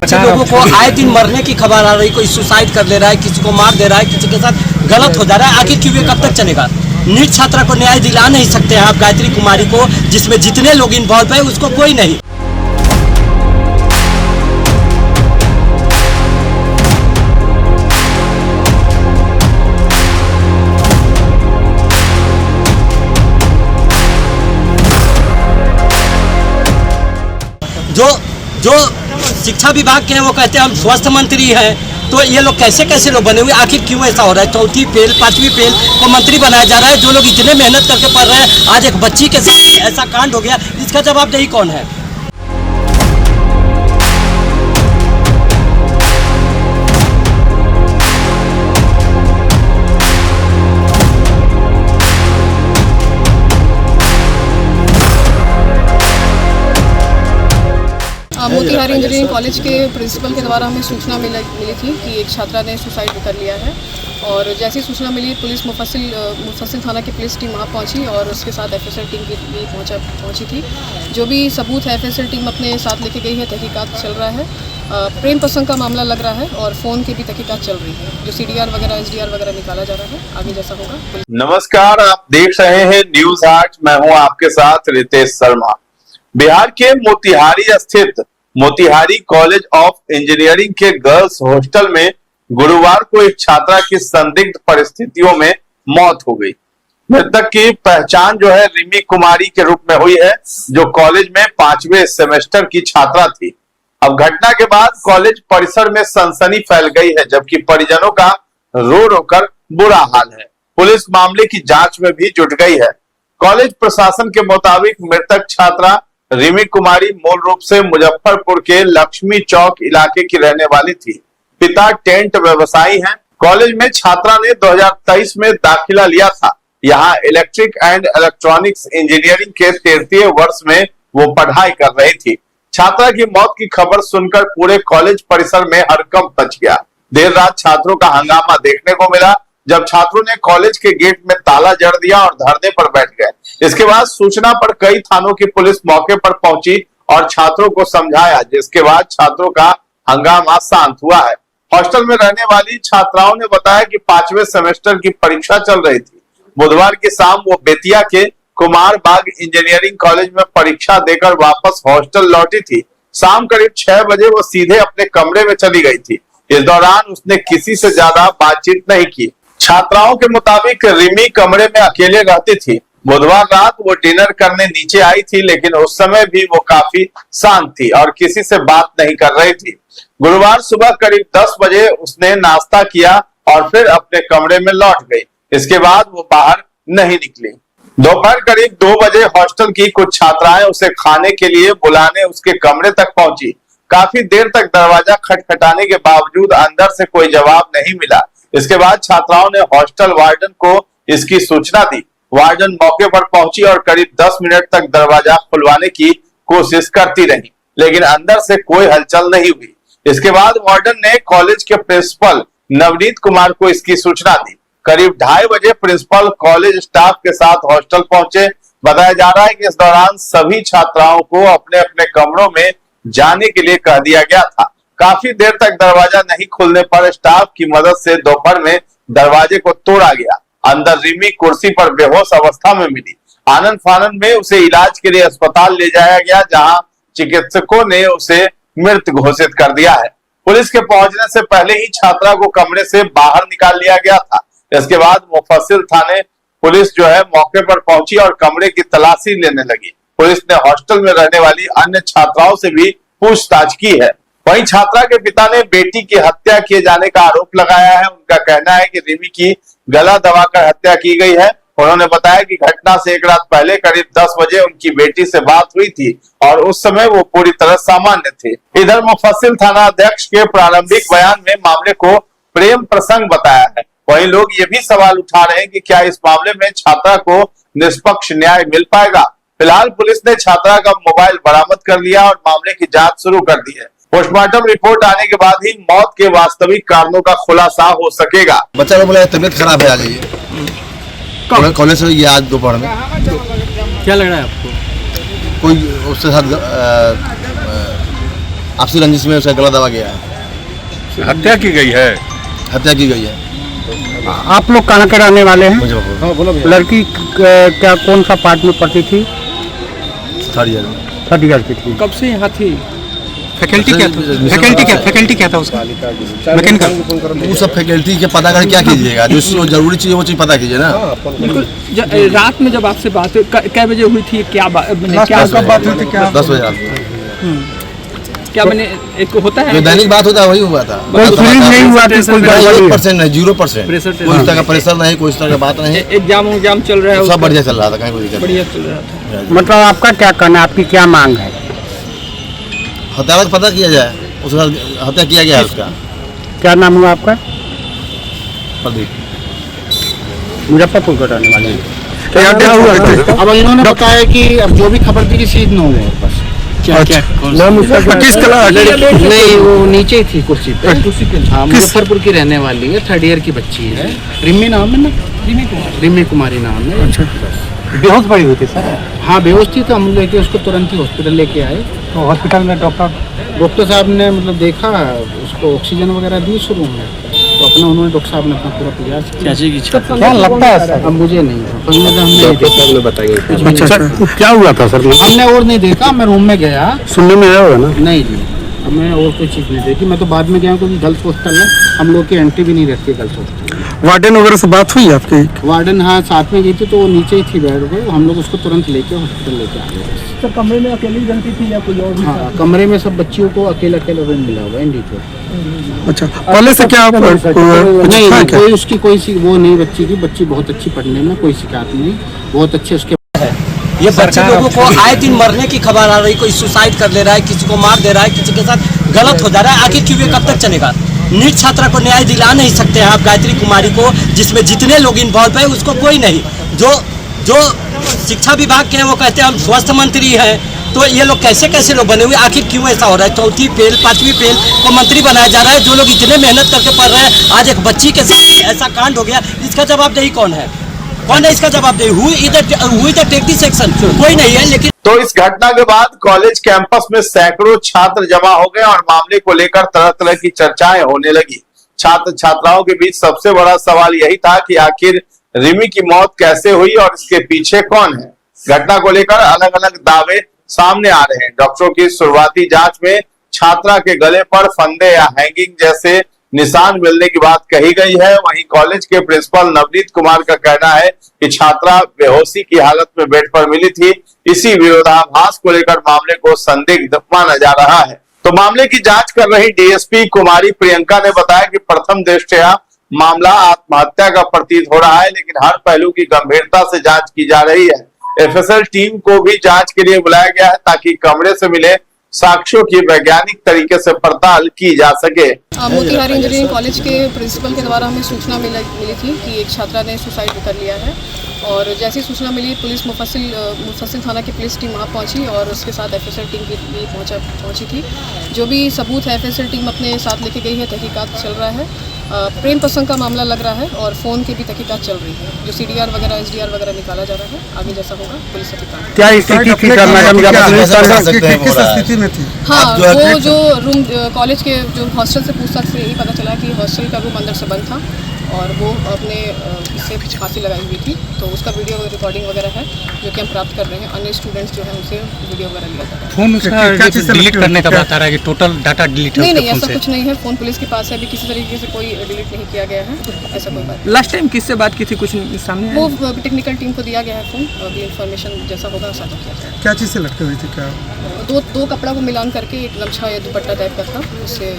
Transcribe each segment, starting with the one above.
कुछ लोगों को आए दिन मरने की खबर आ रही, कोई सुसाइड कर ले रहा है, किसी को मार दे रहा है, किसी के साथ गलत हो जा रहा है। आखिर क्यों ये कब तक चलेगा? नीट छात्रा को न्याय दिला नहीं सकते हैं आप गायत्री कुमारी को, जिसमें जितने लोग इन्वॉल्व है उसको कोई नहीं। जो शिक्षा विभाग के हैं वो कहते हैं हम स्वास्थ्य मंत्री हैं, तो ये लोग कैसे लोग बने हुए, आखिर क्यों ऐसा हो रहा है? चौथी फेल 5वीं फेल को मंत्री बनाया जा रहा है। जो लोग इतने मेहनत करके पढ़ रहे हैं, आज एक बच्ची के साथ ऐसा कांड हो गया, इसका जवाबदेही कौन है? मोतिहारी इंजीनियरिंग कॉलेज के प्रिंसिपल के द्वारा हमें सूचना मिली थी कि एक छात्रा ने सुसाइड कर लिया है, और जैसी सूचना मिली पुलिस मुफस्सिल थाना की पुलिस टीम वहाँ पहुँची और उसके साथ एफएसएल टीम भी पहुँची थी। जो भी सबूत है एफएसएल टीम अपने साथ लेके गई है, तहकीकात चल रहा है। प्रेम प्रसंग का मामला लग रहा है और फ़ोन की भी तहकीकात चल रही है, जो CDR वगैरह SDR वगैरह निकाला जा रहा है। आगे जैसा होगा। नमस्कार, आप देख रहे हैं न्यूज 8। मैं हूं आपके साथ रितेश शर्मा। बिहार के मोतिहारी स्थित मोतिहारी कॉलेज ऑफ इंजीनियरिंग के गर्ल्स हॉस्टल में गुरुवार को एक छात्रा की संदिग्ध परिस्थितियों में मौत हो गई। मृतक की पहचान जो है रिमी कुमारी के रूप में हुई है, जो कॉलेज में 5वें सेमेस्टर की छात्रा थी। अब घटना के बाद कॉलेज परिसर में सनसनी फैल गई है, जबकि परिजनों का रो रो कर बुरा हाल है। पुलिस मामले की जांच में भी जुट गई है। कॉलेज प्रशासन के मुताबिक मृतक छात्रा रिमी कुमारी मूल रूप से मुजफ्फरपुर के लक्ष्मी चौक इलाके की रहने वाली थी। पिता टेंट व्यवसायी हैं। कॉलेज में छात्रा ने 2023 में दाखिला लिया था। यहाँ इलेक्ट्रिक एंड इलेक्ट्रॉनिक्स इंजीनियरिंग के 3रे वर्ष में वो पढ़ाई कर रही थी। छात्रा की मौत की खबर सुनकर पूरे कॉलेज परिसर में हड़कंप मच गया। देर रात छात्रों का हंगामा देखने को मिला, जब छात्रों ने कॉलेज के गेट में ताला जड़ दिया और धरने पर बैठ गए। इसके बाद सूचना पर कई थानों की पुलिस मौके पर पहुंची और छात्रों को समझाया, जिसके बाद छात्रों का हंगामा शांत हुआ है। हॉस्टल में रहने वाली छात्राओं ने बताया कि 5वें सेमेस्टर की परीक्षा चल रही थी। बुधवार की शाम वो बेतिया के कुमार बाग इंजीनियरिंग कॉलेज में परीक्षा देकर वापस हॉस्टल लौटी थी। शाम करीब 6 बजे वो सीधे अपने कमरे में चली गई थी। इस दौरान उसने किसी से ज्यादा बातचीत नहीं की। छात्राओं के मुताबिक रिमी कमरे में अकेले रहती थी। बुधवार रात वो डिनर करने नीचे आई थी, लेकिन उस समय भी वो काफी शांत थी और किसी से बात नहीं कर रही थी। गुरुवार सुबह करीब 10 बजे उसने नाश्ता किया और फिर अपने कमरे में लौट गई। इसके बाद वो बाहर नहीं निकली। दोपहर करीब 2 बजे हॉस्टल की कुछ छात्राएं उसे खाने के लिए बुलाने उसके कमरे तक पहुंची। काफी देर तक दरवाजा खटखटाने के बावजूद अंदर से कोई जवाब नहीं मिला। इसके बाद छात्राओं ने हॉस्टल वार्डन को इसकी सूचना दी। वार्डन मौके पर पहुंची और करीब 10 मिनट तक दरवाजा खुलवाने की कोशिश करती रही, लेकिन अंदर से कोई हलचल नहीं हुई। इसके बाद वार्डन ने कॉलेज के प्रिंसिपल नवनीत कुमार को इसकी सूचना दी। करीब 2:30 बजे प्रिंसिपल कॉलेज स्टाफ के साथ हॉस्टल पहुंचे। बताया जा रहा है कि इस दौरान सभी छात्राओं को अपने अपने कमरों में जाने के लिए कह दिया गया था। काफी देर तक दरवाजा नहीं खुलने पर स्टाफ की मदद से दोपहर में दरवाजे को तोड़ा गया। अंदर रिमी कुर्सी पर बेहोश अवस्था में मिली। आनंद फानंद में उसे इलाज के लिए अस्पताल ले जाया गया, जहां चिकित्सकों ने उसे मृत घोषित कर दिया है। पुलिस के पहुंचने से पहले ही छात्रा को कमरे से बाहर निकाल लिया गया था। इसके बाद मुफस्सिल थाने पुलिस जो है मौके पर पहुंची और कमरे की तलाशी लेने लगी। पुलिस ने हॉस्टल में रहने वाली अन्य छात्राओं से भी पूछताछ की है। वहीं छात्रा के पिता ने बेटी की हत्या किए जाने का आरोप लगाया है। उनका कहना है कि रिमी की गला दबाकर हत्या की गई है। उन्होंने बताया कि घटना से एक रात पहले करीब 10 बजे उनकी बेटी से बात हुई थी और उस समय वो पूरी तरह सामान्य थे। इधर मुफस्सिल थाना अध्यक्ष के प्रारंभिक बयान में मामले को प्रेम प्रसंग बताया है। वहीं लोग ये भी सवाल उठा रहे हैं कि क्या इस मामले में छात्रा को निष्पक्ष न्याय मिल पाएगा। फिलहाल पुलिस ने छात्रा का मोबाइल बरामद कर लिया और मामले की जांच शुरू कर दी है। पोस्टमार्टम रिपोर्ट आने के बाद ही मौत के वास्तविक कारणों का खुलासा हो सकेगा। बच्चा को बोला तबीयत खराब है, आ जाइए। कॉलेज से ये आज दोपहर में क्या लग रहा है आपको? कोई उसके साथ आपसी रंजिश में उसका गला दबा गया है, हत्या की गई है। हत्या की गई है। आप लोग कहाँ के रहने वाले हैं? मुजफ्फरपुर। लड़की क्या कौन सा पार्ट में पढ़ती थी? थर्ड ईयर में। थर्ड ईयर की थी। कब से यहाँ थी? फैकल्टी क्या था? फैकल्टी क्या था उसका? मैकेनिकल। वो सब फैकल्टी के पता कर क्या कीजिएगा, जो जरूरी चीज़ वो चीज़ पता कीजिए ना। बिल्कुल। रात में जब आपसे बात कै बजे हुई थी? क्या बात हुई थी? क्या 10 बजे रात क्या मैंने एक होता है जो दैनिक बात होता है वही हुआ था। कोई फीलिंग नहीं हुआ कि कोई गड़बड़ी है? 0% नहीं, 0%। कोई इस तरह का प्रेशर नहीं, कोई इस तरह का बात नहीं। एग्जाम चल रहा है, सब बढ़िया चल रहा था, कहीं कोई दिक्कत बढ़िया चल रहा था। नहीं। मतलब आपका क्या कहना है, आपकी क्या मांग है? हत्या का पता किया जाए, उसका हत्या किया गया है उसका। क्या नाम हुआ आपका? प्रदीप। मुजफ्फरपुर का रहने वाले हैं। क्या हुआ? अब इन्होंने बताया कि अब जो भी खबर थी कि शहीद न हुए बस। क्या नाम उसका किस कलर? नहीं, वो नीचे ही थी कुर्सी पे। हाँ, मुजफ्फरपुर की रहने वाली है, थर्ड ईयर की बच्ची है। रिमी नाम है ना? रिमी कुमारी नाम है। बेहोश पड़ी हुई थी सर? हाँ, बेहोश थी तो हम लेके उसको तुरंत ही हॉस्पिटल लेके आए। तो हॉस्पिटल में डॉक्टर साहब ने मतलब देखा, उसको ऑक्सीजन वगैरह दी शुरू में, तो अपना उन्होंने डॉक्टर साहब ने अपना पूरा प्रयास किया। क्या लगता है सर? अब मुझे नहीं हमने अच्छा, क्या हुआ था सर? हमने और नहीं देखा। मैं रूम में गया, सुनने में आया होगा ना? नहीं जी, मैं और कोई चीज़ नहीं देखी। मैं तो बाद में गया क्योंकि गर्ल्स हॉस्टल है, हम लोग की एंट्री भी नहीं रहती है गर्ल्स हॉस्टल। वार्डन वगैरह से बात हुई आपकी? वार्डन हाँ साथ में गई थी, तो वो नीचे ही थी बेड पे। हम लोग उसको तुरंत लेके हॉस्पिटल लेके आ गए। सर कमरे में अकेली गलती थी या कोई और भी? हाँ, कमरे में सब बच्चियों को अकेला अकेला रूम मिला हुआ है इंडिविजुअल। अच्छा, पहले से क्या नहीं, कोई उसकी कोई वो नहीं बच्ची की। बच्ची बहुत अच्छी पढ़ने में, कोई शिकायत नहीं, बहुत अच्छे उसके। ये बच्चे लोगों को आए दिन मरने की खबर आ रही, कोई सुसाइड कर ले रहा है, किसी को मार दे रहा है, किसी के साथ गलत हो जा रहा है। आखिर क्यों ये कब तक चलेगा? नीट छात्रा को न्याय दिला नहीं सकते हैं आप गायत्री कुमारी को, जिसमें जितने लोग इन्वॉल्व है उसको कोई नहीं। जो शिक्षा विभाग के हैं वो कहते हैं हम स्वास्थ्य मंत्री हैं, तो ये लोग कैसे लोग बने हुए? आखिर क्यों ऐसा हो रहा है? चौथी फेल, पांचवी फेल को मंत्री बनाया जा रहा है। जो लोग इतने मेहनत करके पढ़ रहे हैं, आज एक बच्ची के साथ ऐसा कांड हो गया, इसका जवाबदेही कौन है? कौन है इसका जवाबदेही? Who is the take this action? कोई नहीं है। लेकिन तो इस घटना के बाद कॉलेज कैंपस में सैकड़ों छात्र जमा हो गए और मामले को लेकर तरह तरह की चर्चाएं होने लगी। छात्र छात्राओं के बीच सबसे बड़ा सवाल यही था कि आखिर रिमी की मौत कैसे हुई और इसके पीछे कौन है। घटना को लेकर अलग अलग दावे सामने आ रहे हैं। डॉक्टरों की शुरुआती जांच में छात्रा के गले पर फंदे या हैंगिंग जैसे निशान मिलने की बात कही गई है। वहीं कॉलेज के प्रिंसिपल नवनीत कुमार का कहना है कि छात्रा बेहोशी की हालत में बेड पर मिली थी। इसी विरोधाभास को लेकर मामले को संदिग्ध माना जा रहा है। तो मामले की जांच कर रही डीएसपी कुमारी प्रियंका ने बताया कि प्रथम दृष्टया मामला आत्महत्या का प्रतीत हो रहा है, लेकिन हर पहलू की गंभीरता से जांच की जा रही है। एफएसएल टीम को भी जांच के लिए बुलाया गया है ताकि कमरे से मिले साक्ष्यों की वैज्ञानिक तरीके से पड़ताल की जा सके। मोतिहारी इंजीनियरिंग कॉलेज के प्रिंसिपल के द्वारा हमें सूचना मिली थी कि एक छात्रा ने सुसाइड कर लिया है, और जैसी सूचना मिली पुलिस मुफस्सिल थाना की पुलिस टीम वहाँ पहुँची और उसके साथ एफएसएल टीम भी पहुँची थी। जो भी सबूत है एफएसएल टीम अपने साथ लेके गई है, तहकीकात चल रहा है। प्रेम प्रसंग का मामला लग रहा है और फ़ोन की भी तहकीकात चल रही है। जो सीडीआर वगैरह एसडीआर वगैरह निकाला जा रहा है, आगे जैसा होगा पुलिस तहकीकात। क्या स्थिति थी सर मैडम? किस स्थिति में थी? हाँ, वो जो रूम कॉलेज के जो हॉस्टल से पूछताछ से यही पता चला कि हॉस्टल का रूम अंदर से बंद था और वो अपने इससे फांसी लगाई हुई थी। तो उसका वीडियो रिकॉर्डिंग वगैरह है जो कि हम प्राप्त कर रहे हैं। अन्य स्टूडेंट्स जो है उनसे वीडियो वगैरह लिया जा रहा है। फोन उसका डिलीट करने का बात आ रहा है कि टोटल डाटा डिलीट है? नहीं, ऐसा कुछ नहीं है। फ़ोन पुलिस के पास है, अभी किसी तरीके से कोई डिलीट नहीं किया गया है, ऐसा कोई बात। लास्ट टाइम किससे बात की थी, कुछ सामने? वो टेक्निकल टीम को दिया गया है फ़ोन, अभी इन्फॉर्मेशन जैसा होगा साझा किया जाएगा। क्या चीज़ से लटके हुई थी? क्या दो कपड़ा को मिलान करके एक गमछा या दुपट्टा टाइप का था, उससे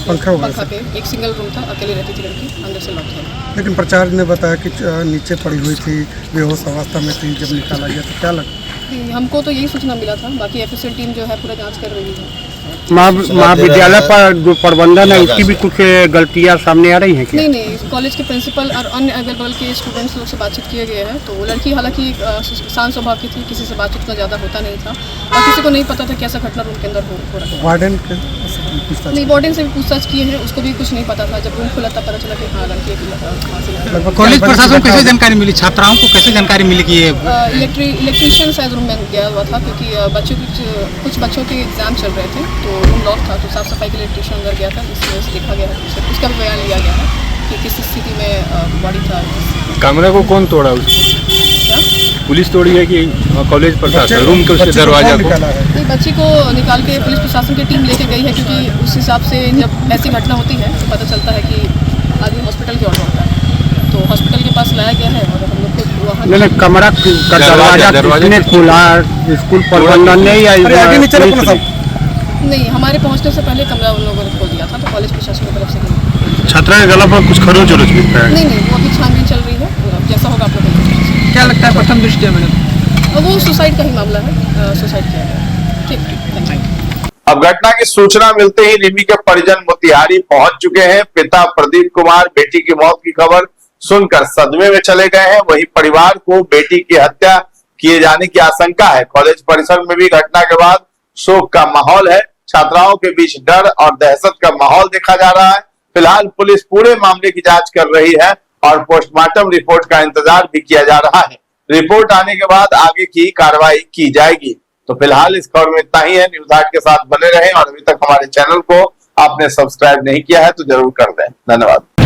पंखा पे एक सिंगल रूम था, अकेले रहती थी लड़की, अंदर से लॉक था। लेकिन प्रचार ने बताया कि नीचे पड़ी हुई थी, बेहोश अवस्था में थी जब निकाला गया, तो क्या लगता? हमको तो यही सूचना मिला था, बाकी एफएसएल टीम जो है पूरा जांच कर रही है। महाविद्यालय पर जो प्रबंधन है उसकी भी कुछ गलतियां सामने आ रही हैं क्या? नहीं, कॉलेज के प्रिंसिपल और अन्य अगल बगल के स्टूडेंट्स लोग से बातचीत किए गए हैं। तो वो लड़की हालांकि शांत स्वभाव की थी, किसी से बातचीत उतना ज़्यादा होता नहीं था और किसी को नहीं पता था कि ऐसा घटना रूम के अंदर हो रहा है। वार्डन के पूछताछ? नहीं, वार्डन से भी पूछताछ किए हैं, उसको भी कुछ नहीं पता था। जब रूम खुला तब पता चला कि हाँ लड़की एक वहाँ से लगभग कॉलेज क्या प्रशासन को कैसे बच्चे जानकारी मिली, छात्राओं को कैसे जानकारी मिली कि ये इलेक्ट्रीशियन शायद रूम में गया हुआ था, क्योंकि कुछ बच्चों के एग्जाम चल रहे थे, तो रूम लॉक था, तो साफ सफाई के लिए इलेक्ट्रीशियन अंदर गया था, इस वजह से देखा गया है। उसका भी बयान लिया गया है कि किस स्थिति में बॉडी था। कमरे को कौन तोड़ा उसको? क्या पुलिस तोड़ी है कि कॉलेज प्रशासन रूम के उसके बच्चे को दरवाजा कौन को? निकाला है? नहीं, बच्ची को निकाल के पुलिस प्रशासन की टीम लेके गई है, क्योंकि उस हिसाब से जब ऐसी घटना होती है तो पता चलता है कि आदमी हॉस्पिटल की ओर होता है, तो हॉस्पिटल के पास लाया गया है और हम लोग को वहाँ नहीं कमरा का दरवाजा किसने खोला, स्कूल प्रबंधन ने या अरे आगे नीचे रखो ना पुलिस ने? साहब। नहीं, हमारे पहुँचने से पहले कमरा उन लोगों ने खोल दिया था, तो कॉलेज प्रशासन की तरफ से नहीं। छात्रा के गला पर कुछ खरोच वरोच मिलता है? नहीं, वो अभी छानबीन चल रही है, जैसा होगा आप लोग देखेंगे। क्या लगता है प्रथम दृष्टया मैडम? वो सुसाइड का ही मामला है, सुसाइड किया गया। ठीक, थैंक यू। अब घटना की सूचना मिलते ही रिमी के परिजन मोतिहारी पहुंच चुके हैं। पिता प्रदीप कुमार बेटी की मौत की खबर सुनकर सदमे में चले गए हैं। वहीं परिवार को बेटी की हत्या किए जाने की आशंका है। कॉलेज परिसर में भी घटना के बाद शोक का माहौल है। छात्राओं के बीच डर और दहशत का माहौल देखा जा रहा है। फिलहाल पुलिस पूरे मामले की जांच कर रही है और पोस्टमार्टम रिपोर्ट का इंतजार भी किया जा रहा है। रिपोर्ट आने के बाद आगे की कार्रवाई की जाएगी। तो फिलहाल इस खबर में इतना ही है। न्यूज़ 8 के साथ बने रहें और अभी तक हमारे चैनल को आपने सब्सक्राइब नहीं किया है तो जरूर कर दें। धन्यवाद।